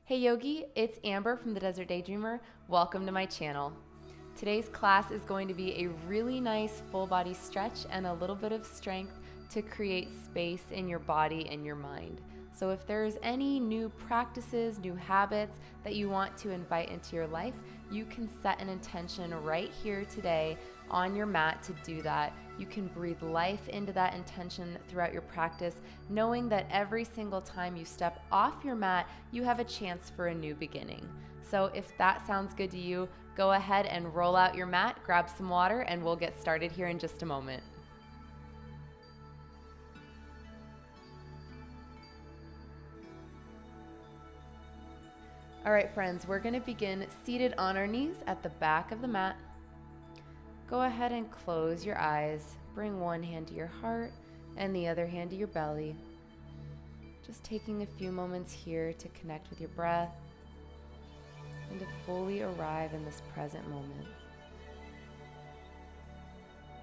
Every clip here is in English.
Hey Yogi, it's Amber from the Desert Daydreamer. Welcome to my channel. Today's class is going to be a really nice full body stretch and a little bit of strength to create space in your body and your mind. So if there's any new practices, new habits that you want to invite into your life, you can set an intention right here today on your mat to do that. You can breathe life into that intention throughout your practice, knowing that every single time you step off your mat, you have a chance for a new beginning. So if that sounds good to you, go ahead and roll out your mat, grab some water, and we'll get started here in just a moment. All right, friends, we're going to begin seated on our knees at the back of the mat. Go ahead and close your eyes. Bring one hand to your heart and the other hand to your belly. Just taking a few moments here to connect with your breath and to fully arrive in this present moment.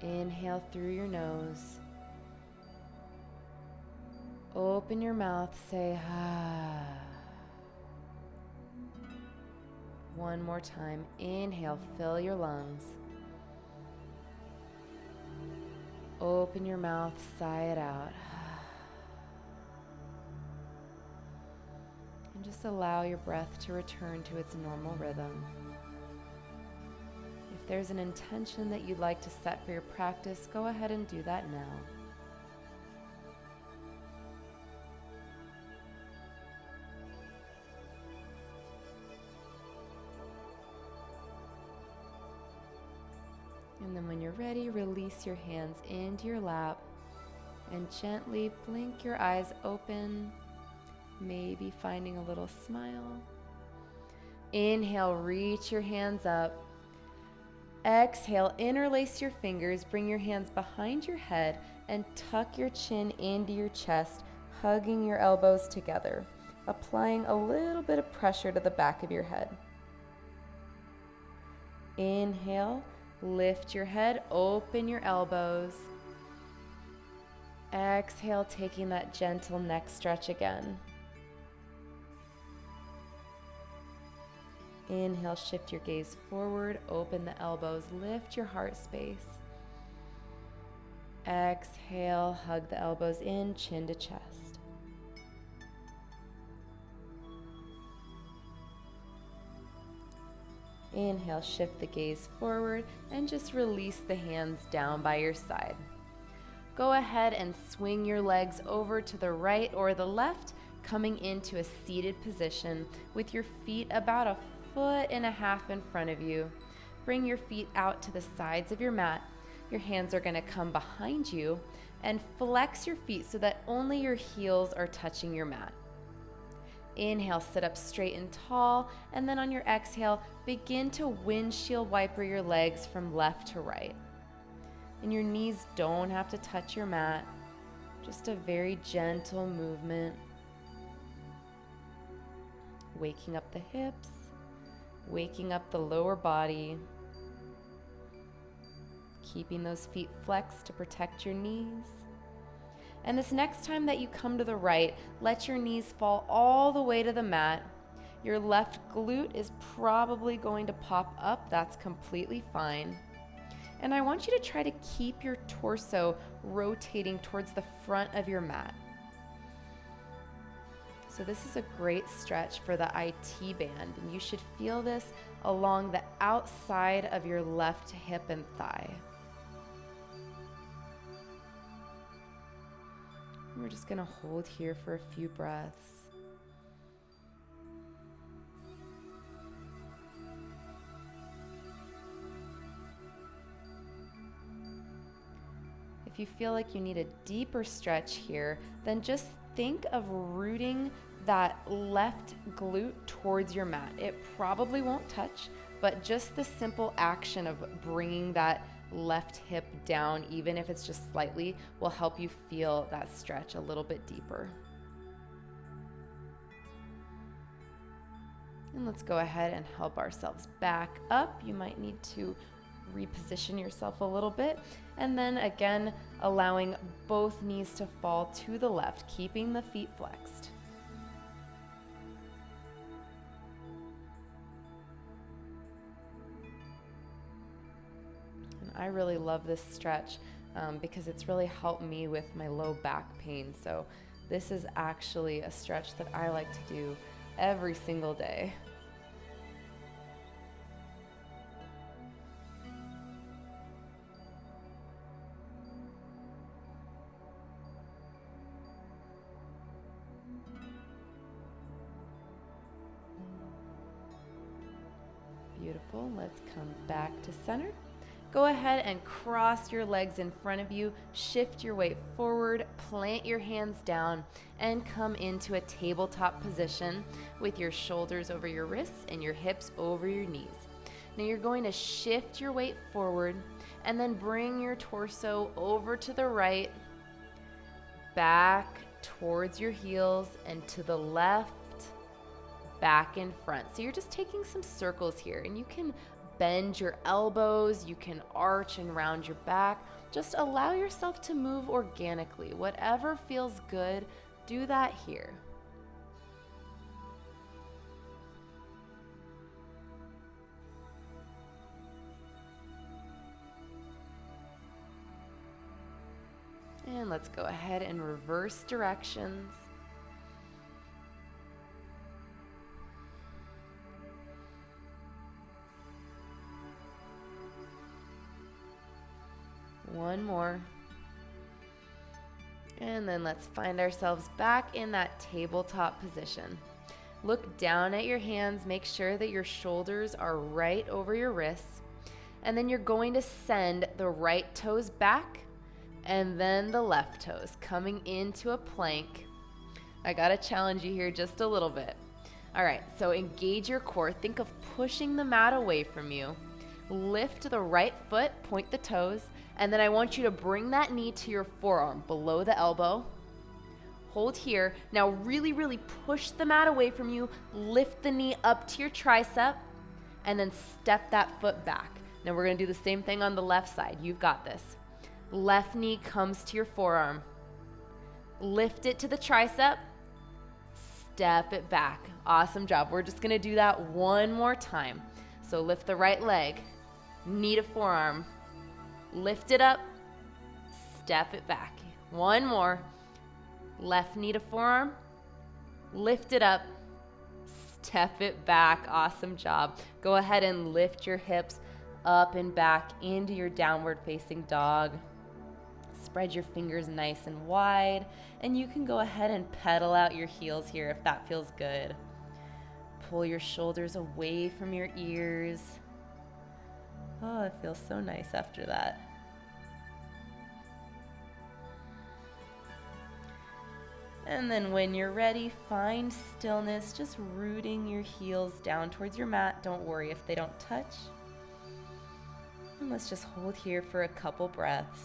Inhale through your nose. Open your mouth, say ah. One more time. Inhale, fill your lungs. Open your mouth, sigh it out. And just allow your breath to return to its normal rhythm. If there's an intention that you'd like to set for your practice, go ahead and do that now. And then when you're ready, release your hands into your lap and gently blink your eyes open, maybe finding a little smile. Inhale, reach your hands up. Exhale, interlace your fingers, bring your hands behind your head and tuck your chin into your chest, hugging your elbows together, applying a little bit of pressure to the back of your head. Inhale. Lift your head, open your elbows. Exhale, taking that gentle neck stretch again. Inhale, shift your gaze forward, open the elbows, lift your heart space. Exhale, hug the elbows in, chin to chest. Inhale, shift the gaze forward and just release the hands down by your side. Go ahead and swing your legs over to the right or the left, coming into a seated position with your feet about 1.5 feet in front of you. Bring your feet out to the sides of your mat. Your hands are going to come behind you and flex your feet so that only your heels are touching your mat. Inhale, sit up straight and tall, and then on your exhale, begin to windshield wiper your legs from left to right. And your knees don't have to touch your mat, just a very gentle movement. Waking up the hips, waking up the lower body, keeping those feet flexed to protect your knees. And this next time that you come to the right, let your knees fall all the way to the mat. Your left glute is probably going to pop up. That's completely fine. And I want you to try to keep your torso rotating towards the front of your mat. So this is a great stretch for the IT band, and you should feel this along the outside of your left hip and thigh. We're just going to hold here for a few breaths. If you feel like you need a deeper stretch here, then just think of rooting that left glute towards your mat. It probably won't touch, but just the simple action of bringing that left hip down, even if it's just slightly, will help you feel that stretch a little bit deeper. And let's go ahead and help ourselves back up. You might need to reposition yourself a little bit, and then again allowing both knees to fall to the left, keeping the feet flexed. I really love this stretch because it's really helped me with my low back pain. So this is actually a stretch that I like to do every single day. Beautiful. Let's come back to center. Go ahead and cross your legs in front of you, shift your weight forward, plant your hands down, and come into a tabletop position with your shoulders over your wrists and your hips over your knees. Now you're going to shift your weight forward and then bring your torso over to the right, back towards your heels, and to the left, back and front. So you're just taking some circles here, and you can bend your elbows, you can arch and round your back. Just allow yourself to move organically. Whatever feels good, do that here. And let's go ahead and reverse directions. One more. And then let's find ourselves back in that tabletop position. Look down at your hands, make sure that your shoulders are right over your wrists. And then you're going to send the right toes back and then the left toes coming into a plank. I gotta challenge you here just a little bit. All right, so engage your core. Think of pushing the mat away from you. Lift the right foot, point the toes, and then I want you to bring that knee to your forearm below the elbow. Hold here. Now really, really push the mat away from you. Lift the knee up to your tricep and then step that foot back. Now we're gonna do the same thing on the left side. You've got this. Left knee comes to your forearm. Lift it to the tricep. Step it back. Awesome job. We're just gonna do that one more time. So lift the right leg, knee to forearm. Lift it up, step it back. One more. Left knee to forearm, lift it up, step it back. Awesome job. Go ahead and lift your hips up and back into your downward facing dog. Spread your fingers nice and wide, and you can go ahead and pedal out your heels here if that feels good. Pull your shoulders away from your ears. Oh, it feels so nice after that. And then when you're ready, find stillness, just rooting your heels down towards your mat. Don't worry if they don't touch. And let's just hold here for a couple breaths.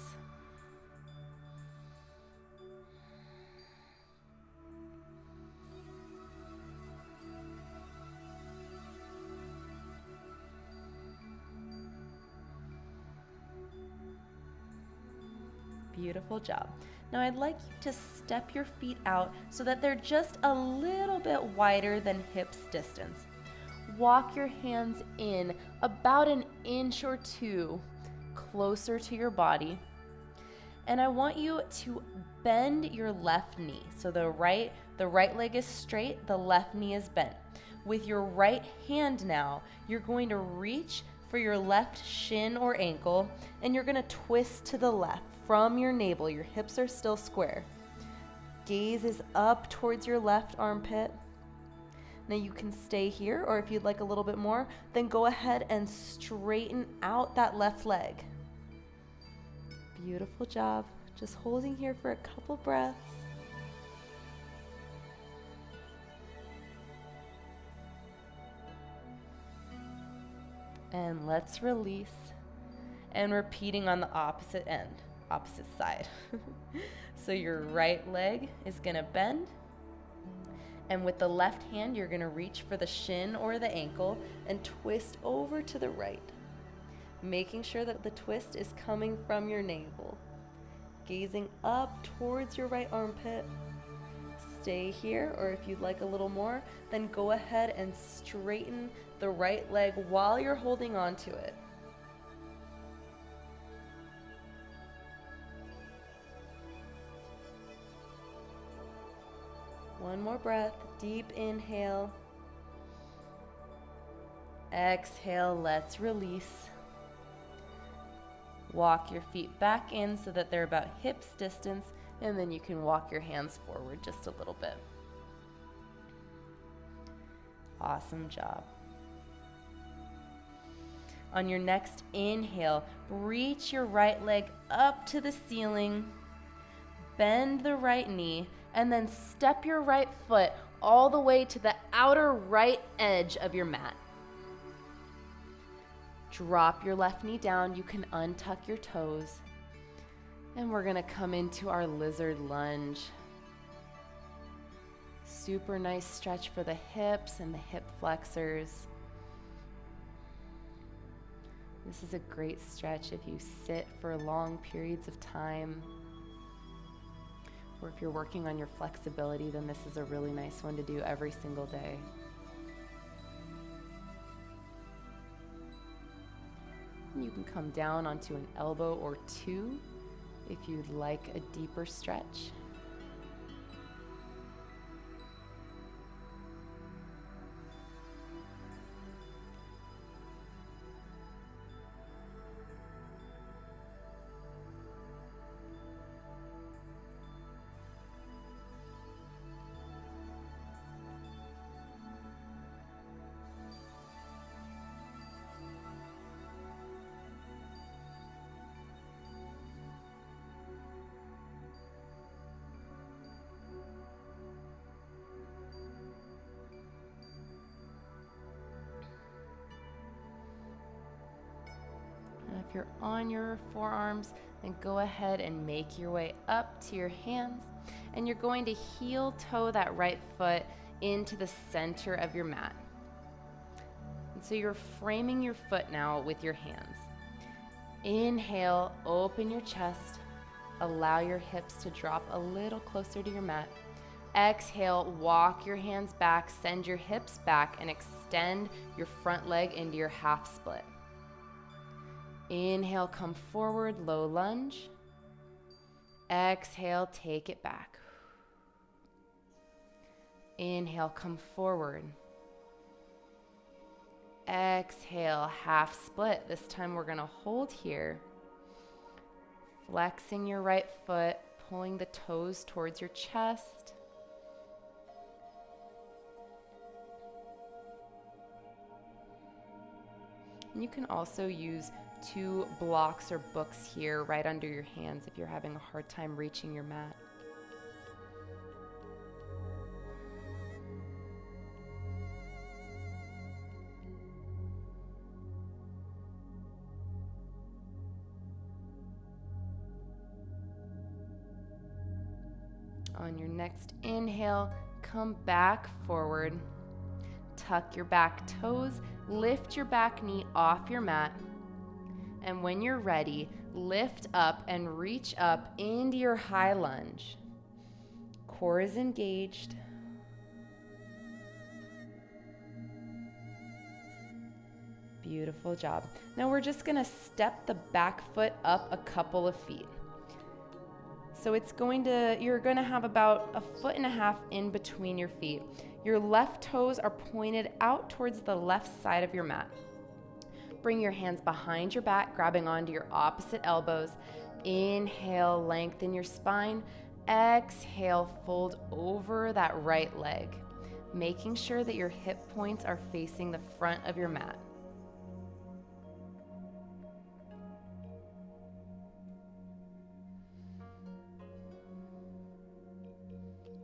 Beautiful job. Now I'd like you to step your feet out so that they're just a little bit wider than hips distance. Walk your hands in about an inch or two closer to your body. And I want you to bend your left knee. So the right leg is straight, the left knee is bent. With your right hand now, you're going to reach for your left shin or ankle, and you're going to twist to the left from your navel. Your hips are still square. Gaze is up towards your left armpit. Now you can stay here, or if you'd like a little bit more, then go ahead and straighten out that left leg. Beautiful job. Just holding here for a couple breaths. And let's release. And repeating on the opposite side. So your right leg is gonna bend, and with the left hand you're gonna reach for the shin or the ankle and twist over to the right, making sure that the twist is coming from your navel. Gazing up towards your right armpit. Stay here, or if you'd like a little more, then go ahead and straighten the right leg while you're holding on to it. One more breath, deep inhale. Exhale, let's release. Walk your feet back in so that they're about hips distance, and then you can walk your hands forward just a little bit. Awesome job. On your next inhale, reach your right leg up to the ceiling, bend the right knee, and then step your right foot all the way to the outer right edge of your mat. Drop your left knee down. You can untuck your toes. And we're gonna come into our lizard lunge. Super nice stretch for the hips and the hip flexors. This is a great stretch if you sit for long periods of time. Or if you're working on your flexibility, then this is a really nice one to do every single day. You can come down onto an elbow or two if you'd like a deeper stretch. If you're on your forearms, then go ahead and make your way up to your hands, and you're going to heel toe that right foot into the center of your mat. And so you're framing your foot now with your hands. Inhale, open your chest, allow your hips to drop a little closer to your mat. Exhale, walk your hands back, send your hips back, and extend your front leg into your half split. Inhale, come forward, low lunge. Exhale, take it back. Inhale, come forward. Exhale, half split. This time we're gonna hold here. Flexing your right foot, pulling the toes towards your chest. And you can also use 2 blocks or books here right under your hands if you're having a hard time reaching your mat. On your next inhale, come back forward. Tuck your back toes, lift your back knee off your mat. And when you're ready, lift up and reach up into your high lunge. Core is engaged. Beautiful job. Now we're just gonna step the back foot up a couple of feet. So you're gonna have about 1.5 feet in between your feet. Your left toes are pointed out towards the left side of your mat. Bring your hands behind your back, grabbing onto your opposite elbows. Inhale, lengthen your spine. Exhale, fold over that right leg, making sure that your hip points are facing the front of your mat.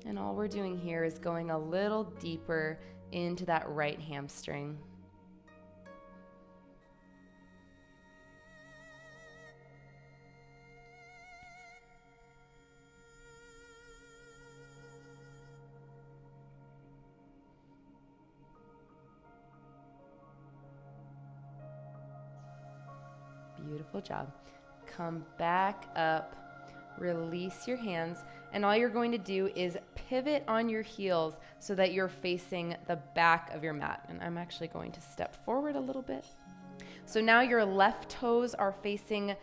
And all we're doing here is going a little deeper into that right hamstring. Beautiful job. Come back up, release your hands, and all you're going to do is pivot on your heels so that you're facing the back of your mat. And I'm actually going to step forward a little bit. So now your left toes are facing,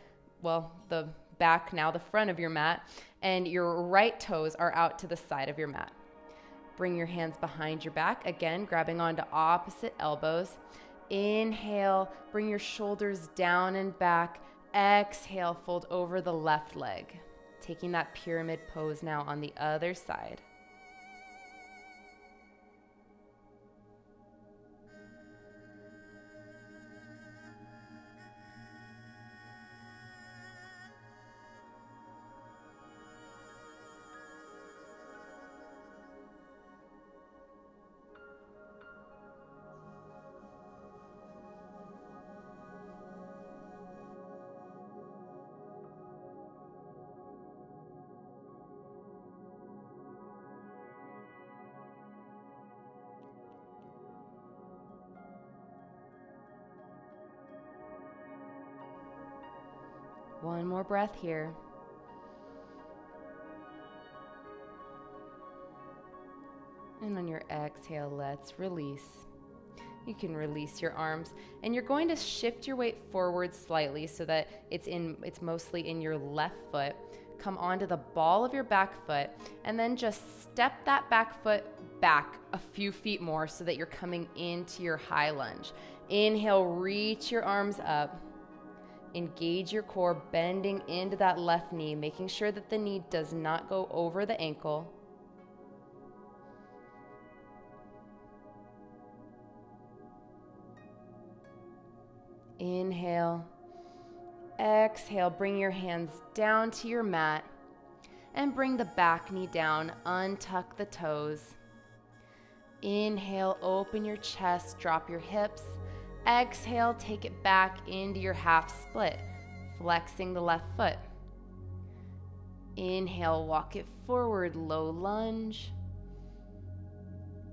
the back now, the front of your mat, and your right toes are out to the side of your mat. Bring your hands behind your back, again, grabbing onto opposite elbows. Inhale, bring your shoulders down and back. Exhale, fold over the left leg. Taking that pyramid pose now on the other side. One more breath here. And on your exhale, let's release. You can release your arms, and you're going to shift your weight forward slightly so that it's mostly in your left foot. Come onto the ball of your back foot, and then just step that back foot back a few feet more so that you're coming into your high lunge. Inhale, reach your arms up. Engage your core, bending into that left knee, making sure that the knee does not go over the ankle. Inhale. Exhale, bring your hands down to your mat and bring the back knee down, untuck the toes. Inhale, open your chest, drop your hips. Exhale, take it back into your half split, flexing the left foot. Inhale, walk it forward, low lunge.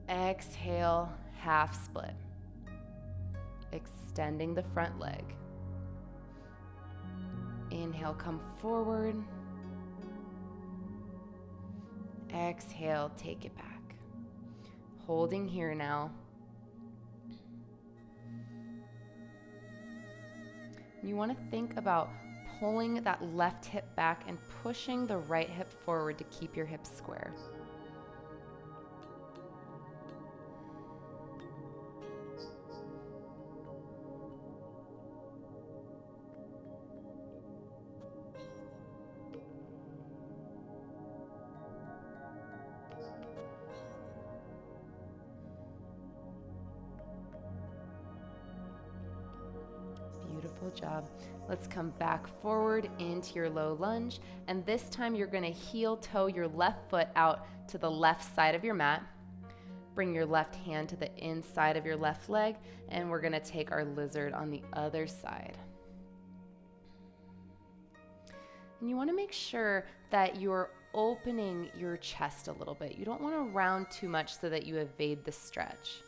Exhale, half split, extending the front leg. Inhale, come forward. Exhale, take it back. Holding here now. You want to think about pulling that left hip back and pushing the right hip forward to keep your hips square. Beautiful job. Let's come back forward into your low lunge, and this time you're going to heel toe your left foot out to the left side of your mat. Bring your left hand to the inside of your left leg, and we're going to take our lizard on the other side. And you want to make sure that you're opening your chest a little bit. You don't want to round too much so that you evade the stretch.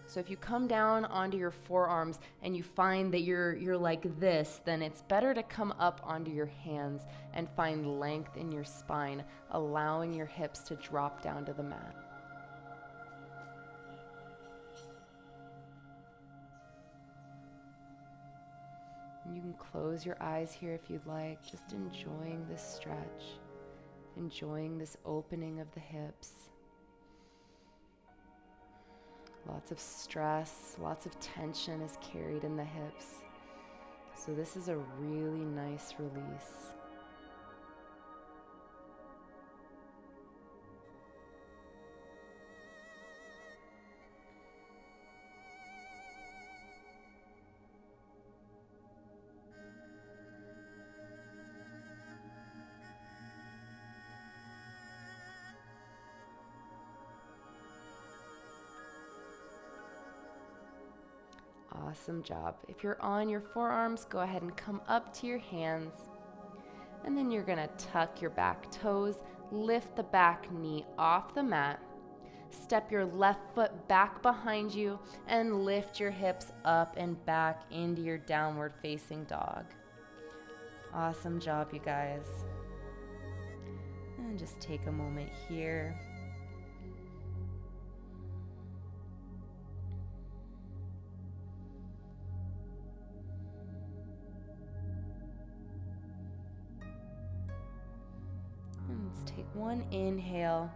So if you come down onto your forearms and you find that you're like this, then it's better to come up onto your hands and find length in your spine, allowing your hips to drop down to the mat. You can close your eyes here if you'd like, just enjoying this stretch, enjoying this opening of the hips. Lots of stress, lots of tension is carried in the hips. So this is a really nice release. Awesome job. If you're on your forearms, go ahead and come up to your hands. And then you're going to tuck your back toes, lift the back knee off the mat, step your left foot back behind you, and lift your hips up and back into your downward facing dog. Awesome job, you guys. And just take a moment here. Let's take one inhale,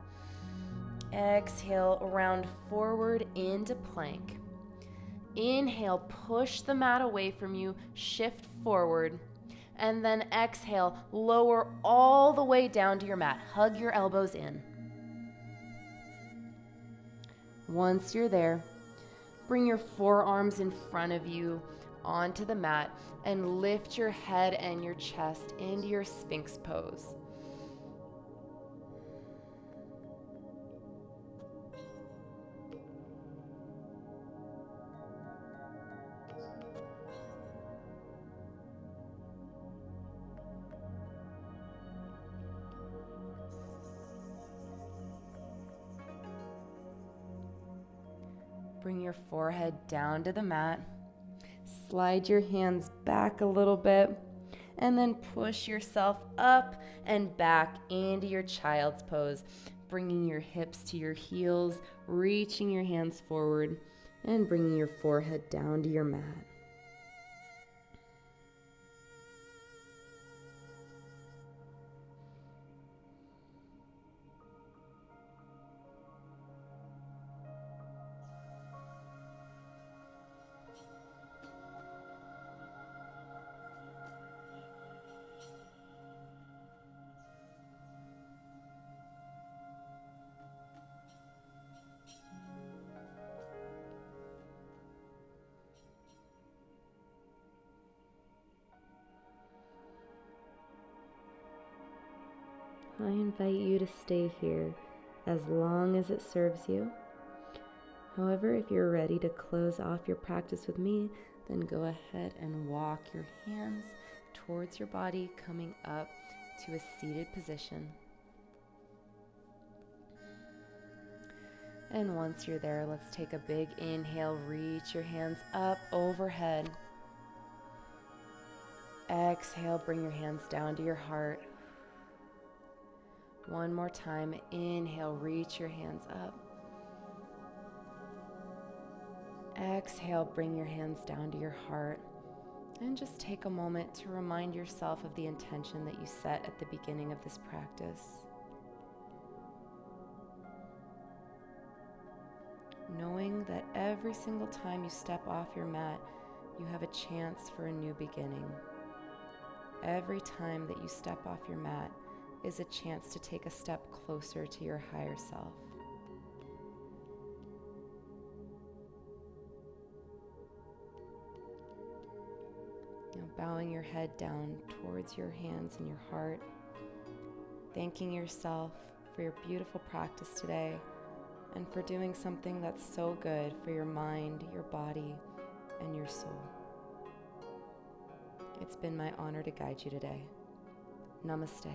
Exhale, round forward into plank. Inhale, push the mat away from you, shift forward. And then exhale, lower all the way down to your mat. Hug your elbows in. Once you're there, bring your forearms in front of you onto the mat and lift your head and your chest into your Sphinx pose. Bring your forehead down to the mat. Slide your hands back a little bit, and then push yourself up and back into your child's pose, bringing your hips to your heels, reaching your hands forward, and bringing your forehead down to your mat. I invite you to stay here as long as it serves you. However, if you're ready to close off your practice with me, then go ahead and walk your hands towards your body, coming up to a seated position. And once you're there, let's take a big inhale, reach your hands up overhead. Exhale, bring your hands down to your heart. One more time, inhale, reach your hands up. Exhale, bring your hands down to your heart. And just take a moment to remind yourself of the intention that you set at the beginning of this practice. Knowing that every single time you step off your mat, you have a chance for a new beginning. Every time that you step off your mat is a chance to take a step closer to your higher self. Now bowing your head down towards your hands and your heart, thanking yourself for your beautiful practice today and for doing something that's so good for your mind, your body, and your soul. It's been my honor to guide you today. Namaste.